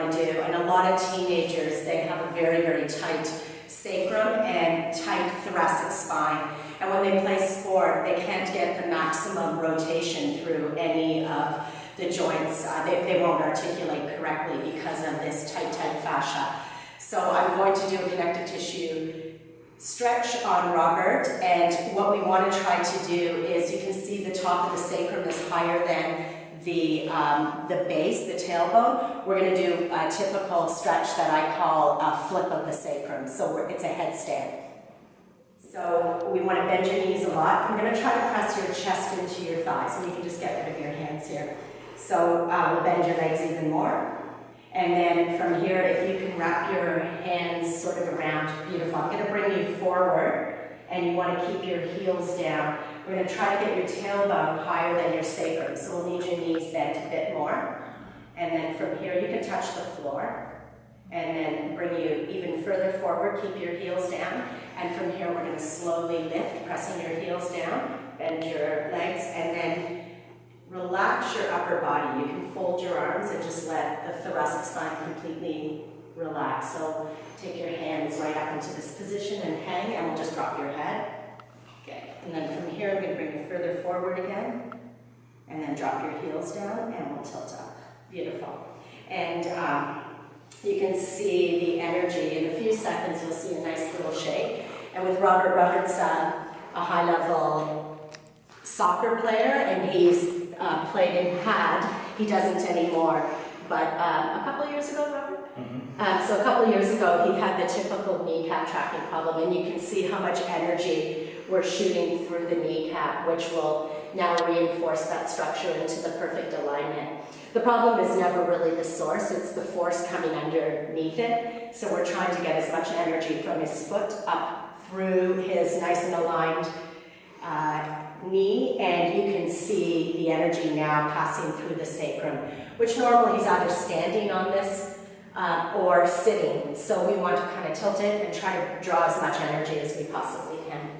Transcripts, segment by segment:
want to do. And a lot of teenagers, they have a very, very tight sacrum and tight thoracic spine. And when they play sport, they can't get the maximum rotation through any of the joints. They won't articulate correctly because of this tight fascia. So I'm going to do a connective tissue stretch on Robert, and what we want to try to do is, you can see the top of the sacrum is higher than the base, the tailbone. We're going to do a typical stretch that I call a flip of the sacrum. So it's a headstand. So we want to bend your knees a lot. I'm going to try to press your chest into your thighs, and you can just get rid of your hands here. So we'll bend your legs even more. And then from here, if you can wrap your hands sort of around, beautiful. I'm going to bring you forward, and you want to keep your heels down. We're going to try to get your tailbone higher than your sacrum, so we'll need your knees bent a bit more. And then from here, you can touch the floor, and then bring you even further forward, keep your heels down. And from here, we're going to slowly lift, pressing your heels down, bend your legs, and then relax your upper body. You can fold your arms and just let the thoracic spine completely relax. So take your hands right up into this position and hang, and we'll just drop your head. Okay. And then from here, I'm going to bring you further forward again, and then drop your heels down, and we'll tilt up. Beautiful. And you can see the energy. In a few seconds, you'll see a nice little shake. And with Robert's a high-level soccer player, and he's played and had. He doesn't anymore, but a couple of years ago, Robert? So a couple of years ago, he had the typical kneecap tracking problem, and you can see how much energy we're shooting through the kneecap, which will now reinforce that structure into the perfect alignment. The problem is never really the source, it's the force coming underneath it. So we're trying to get as much energy from his foot up through his nice and aligned knee, and you can see the energy now passing through the sacrum, which normally he's either standing on this or sitting. So we want to kind of tilt it and try to draw as much energy as we possibly can.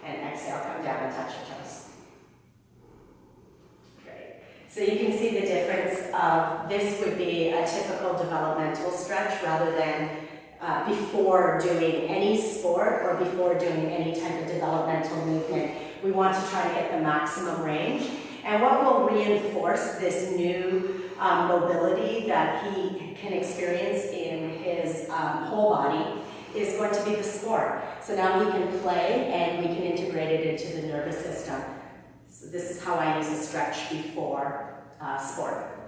And exhale, come down and touch your toes. Great. So you can see the difference of this would be a typical developmental stretch rather than before doing any sport or before doing any type of developmental movement. We want to try to get the maximum range. And what will reinforce this new mobility that he can experience in his whole body is going to be the sport. So now he can play, and we can integrate it into the nervous system. So this is how I use a stretch before sport.